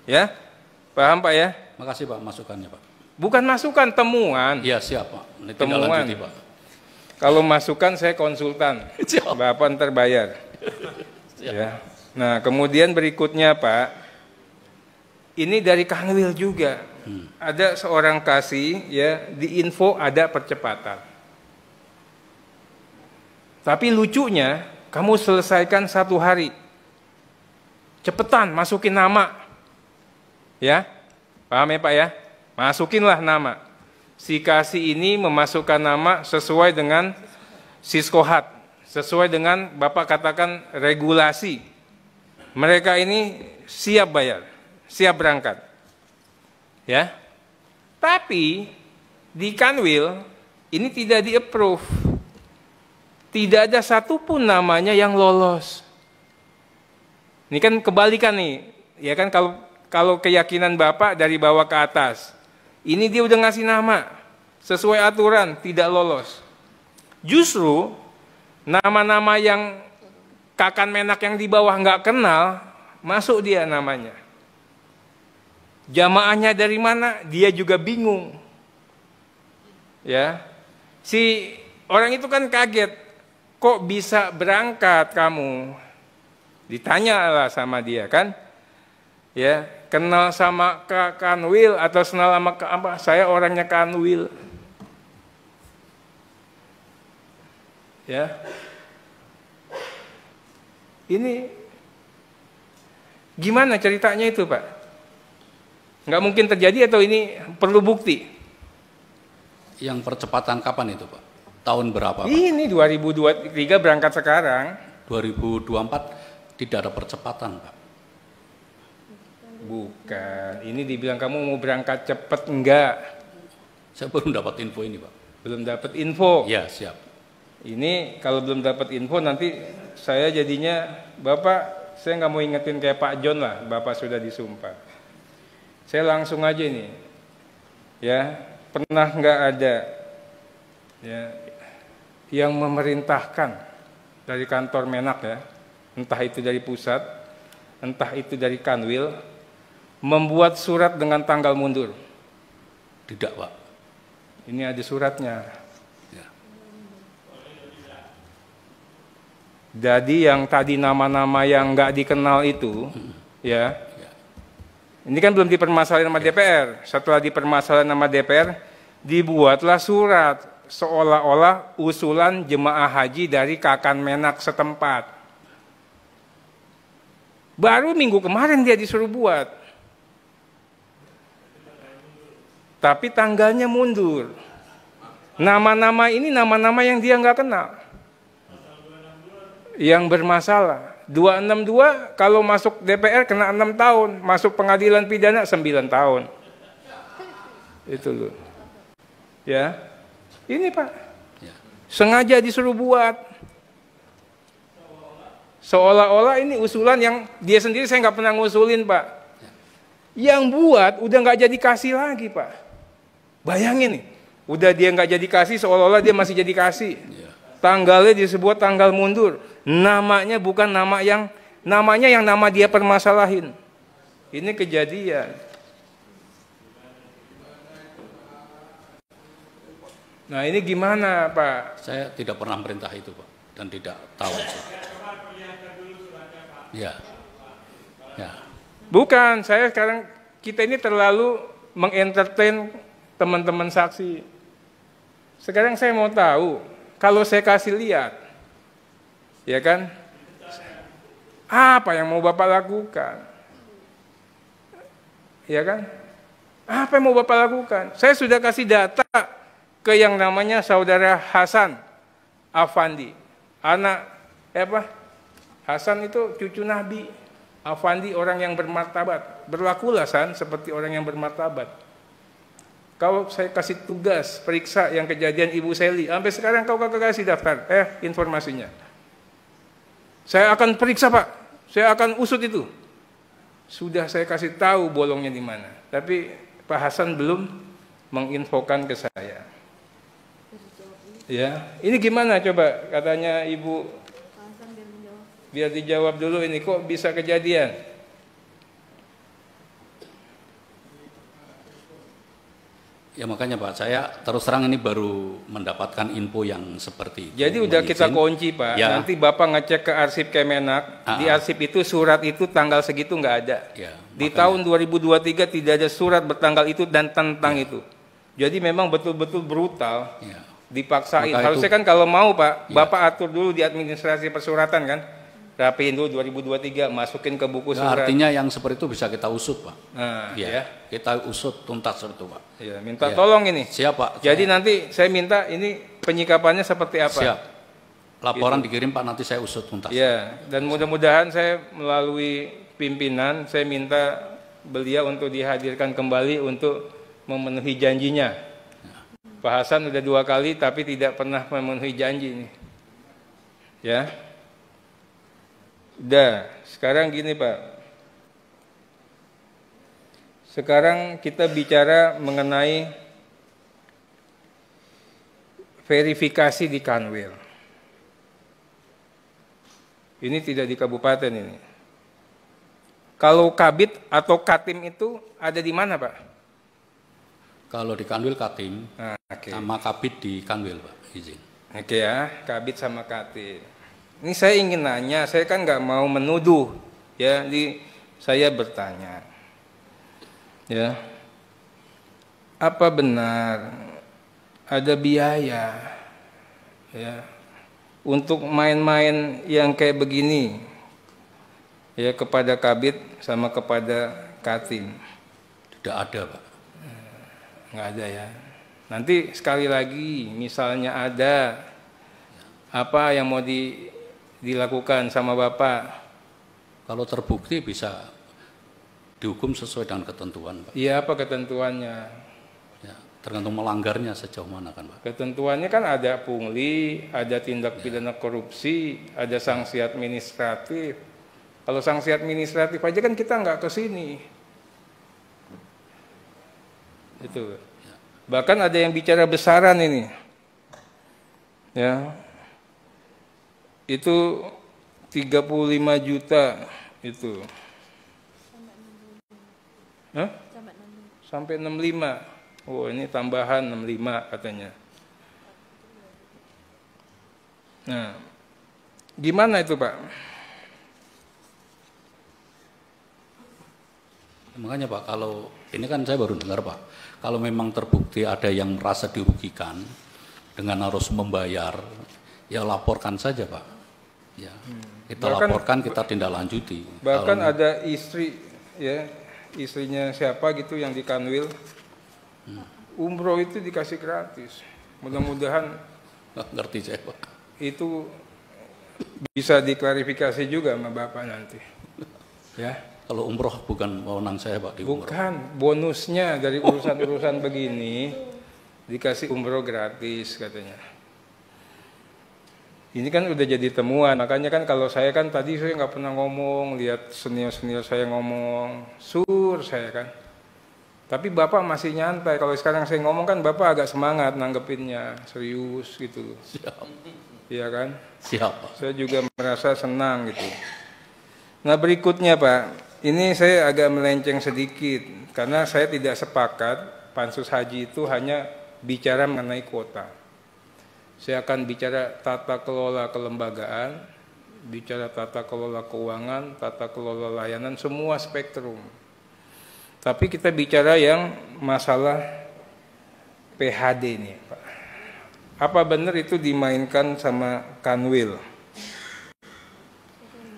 Ya, paham Pak ya? Makasih Pak masukannya Pak. Bukan masukan, temuan. Iya siap Pak. Temuan. Lanjuti, Pak. Kalau masukan saya konsultan, Bapak ntar bayar. Ya. Nah kemudian berikutnya Pak, ini dari Kanwil juga. Ada seorang kasih ya di info ada percepatan. Tapi lucunya kamu selesaikan 1 hari. Cepetan masukin nama. Ya. Paham ya Pak ya? Masukinlah nama. Si kasih ini memasukkan nama sesuai dengan siskohat. Sesuai dengan Bapak katakan regulasi. Mereka ini siap bayar. Siap berangkat. Ya. Tapi di Kanwil ini tidak di-approve. Tidak ada satupun namanya yang lolos. Ini kan kebalikan nih, ya kan kalau keyakinan Bapak dari bawah ke atas. Ini dia udah ngasih nama sesuai aturan, tidak lolos. Justru nama-nama yang Kakan Menak yang di bawah nggak kenal, masuk dia namanya. Jamaahnya dari mana? Dia juga bingung. Ya, si orang itu kan kaget, kok bisa berangkat kamu? Ditanyalah sama dia kan, ya kenal sama Kanwil atau kenal sama apa? Saya orangnya Kanwil, ya. Ini gimana ceritanya itu Pak? Nggak mungkin terjadi atau ini perlu bukti? Yang percepatan kapan itu Pak? Tahun berapa Pak? Ini 2023 berangkat sekarang. 2024 tidak ada percepatan Pak. Bukan, ini dibilang kamu mau berangkat cepat, enggak. Saya belum dapat info ini Pak. Belum dapat info. Ya siap. Ini kalau belum dapat info nanti saya jadinya, Bapak, saya nggak mau ingetin kayak Pak John lah, Bapak sudah disumpah. Saya langsung aja ini, ya pernah nggak ada ya yang memerintahkan dari kantor Menak ya, entah itu dari pusat, entah itu dari Kanwil, membuat surat dengan tanggal mundur? Tidak Pak. Ini ada suratnya. Ya. Jadi yang tadi nama-nama yang nggak dikenal itu, ya, ini kan belum dipermasalahin sama DPR. Setelah dipermasalahin sama DPR, dibuatlah surat seolah-olah usulan jemaah haji dari Kakan Menak setempat. Baru minggu kemarin dia disuruh buat. Tapi tanggalnya mundur. Nama-nama ini nama-nama yang dia nggak kenal. Yang bermasalah. 262 kalau masuk DPR kena 6 tahun. Masuk pengadilan pidana 9 tahun. Itu loh. Ya. Ini Pak. Sengaja disuruh buat. Seolah-olah ini usulan yang dia sendiri saya nggak pernah ngusulin Pak. Yang buat udah nggak jadi kasih lagi Pak. Bayangin nih, udah dia nggak jadi kasih seolah-olah dia masih jadi kasih. Tanggalnya disebut tanggal mundur. Namanya bukan nama yang nama dia permasalahin. Ini kejadian. Nah ini gimana Pak? Saya tidak pernah merintah itu Pak dan tidak tahu. Ya. Ya. Bukan, saya sekarang kita ini terlalu mengentertain teman-teman saksi. Sekarang saya mau tahu, kalau saya kasih lihat, ya kan, apa yang mau Bapak lakukan? Ya kan? Apa yang mau Bapak lakukan? Saya sudah kasih data ke yang namanya saudara Hasan Afandi, anak Hasan itu cucu Nabi. Afandi orang yang bermartabat. Berlakulah Hasan seperti orang yang bermartabat. Kalau saya kasih tugas periksa yang kejadian Ibu Seli, sampai sekarang kau kagak kasih daftar informasinya. Saya akan periksa Pak, saya akan usut itu. Sudah saya kasih tahu bolongnya di mana, tapi Pak Hasan belum menginfokan ke saya. Ya, ini gimana coba katanya Ibu? Biar dijawab dulu ini kok bisa kejadian. Ya makanya Pak, saya terus terang ini baru mendapatkan info yang seperti itu. Jadi udah kita kunci Pak, ya. Nanti Bapak ngecek ke arsip Kemenak, di arsip itu surat itu tanggal segitu nggak ada. Ya, di tahun 2023 tidak ada surat bertanggal itu dan tentang itu. Jadi memang betul-betul brutal, dipaksain. Harusnya kan kalau mau Pak, Bapak atur dulu di administrasi persuratan kan. Rapiin dulu 2023, masukin ke buku surat. Artinya yang seperti itu bisa kita usut Pak. Nah, ya. Kita usut tuntas itu Pak. Ya, minta tolong ini. Siap Pak. Jadi nanti saya minta ini penyikapannya seperti apa. Siap. Laporan dikirim Pak, nanti saya usut tuntas. Ya, dan mudah-mudahan saya melalui pimpinan, saya minta beliau untuk dihadirkan kembali untuk memenuhi janjinya. Pak Hasan udah 2 kali tapi tidak pernah memenuhi janji ini. Ya. Udah, sekarang gini Pak. Sekarang kita bicara mengenai verifikasi di Kanwil. Ini tidak di kabupaten ini. Kalau Kabid atau Katim itu ada di mana Pak? Kalau di Kanwil Katim, sama Kabid di Kanwil Pak, izin. Oke ya, Kabid sama Katim. Ini saya ingin nanya, saya kan nggak mau menuduh, ya, saya bertanya, ya, apa benar ada biaya, ya, untuk main-main yang kayak begini, ya, kepada Kabid sama kepada Katim? Tidak ada Pak. Nggak ada ya. Nanti sekali lagi, misalnya ada apa yang mau dilakukan sama Bapak? Kalau terbukti bisa dihukum sesuai dengan ketentuan Pak. Iya, apa ketentuannya? Ya, tergantung melanggarnya sejauh mana kan Pak. Ketentuannya kan ada pungli, ada tindak pidana korupsi, ada sanksi administratif. Kalau sanksi administratif aja kan kita nggak ke sini. Itu. Bahkan ada yang bicara besaran ini. Ya. Itu 35 juta itu. Hah? Sampai 65. Oh, ini tambahan 65 katanya. Nah, gimana itu Pak? Makanya Pak, kalau ini kan saya baru dengar Pak, kalau memang terbukti ada yang merasa dirugikan dengan harus membayar, ya laporkan saja Pak. Ya, kita laporkan, kita tindak lanjuti. Bahkan ada istri, ya, istrinya siapa gitu yang di Kanwil, umroh itu dikasih gratis. Mudah-mudahan ngerti saya Pak. Itu bisa diklarifikasi juga sama Bapak nanti. Ya. Kalau umroh bukan wewenang saya Pak di umroh. Bukan, bonusnya dari urusan-urusan begini dikasih umroh gratis katanya. Ini kan udah jadi temuan, makanya kan kalau saya kan tadi saya nggak pernah ngomong, lihat senior-senior saya ngomong, saya kan. Tapi Bapak masih nyantai, kalau sekarang saya ngomong kan Bapak agak semangat nanggepinnya, serius gitu. Siap. Iya kan? Siap Pak. Saya juga merasa senang gitu. Nah berikutnya Pak, ini saya agak melenceng sedikit, karena saya tidak sepakat Pansus Haji itu hanya bicara mengenai kuota. Saya akan bicara tata kelola kelembagaan, bicara tata kelola keuangan, tata kelola layanan, semua spektrum. Tapi kita bicara yang masalah PHD nih Pak. Apa benar itu dimainkan sama Kanwil?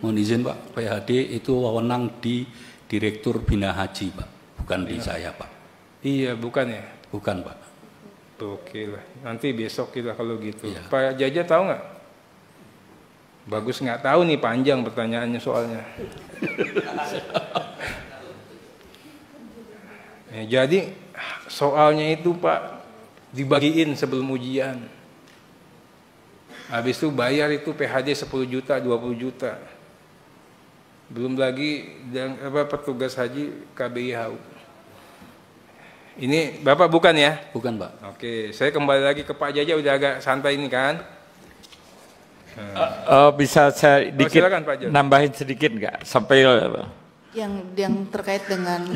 Mohon izin Pak, PHD itu wewenang di Direktur Bina Haji Pak, bukan di saya Pak. Iya, bukan ya? Bukan Pak. Oke lah, nanti besok kita kalau gitu. Iya. Pak Jaja tahu nggak? Bagus nggak tahu nih, panjang pertanyaannya soalnya. Ya, jadi soalnya itu Pak dibagiin sebelum ujian. Habis itu bayar itu PHD 10 juta, 20 juta. Belum lagi petugas haji KBIH. Ini Bapak bukan ya? Bukan Pak. Oke, saya kembali lagi ke Pak Jaja, udah agak santai ini kan? Bisa saya dikit silakan, Pak Jaja. nambahin sedikit nggak? Sampai yang terkait dengan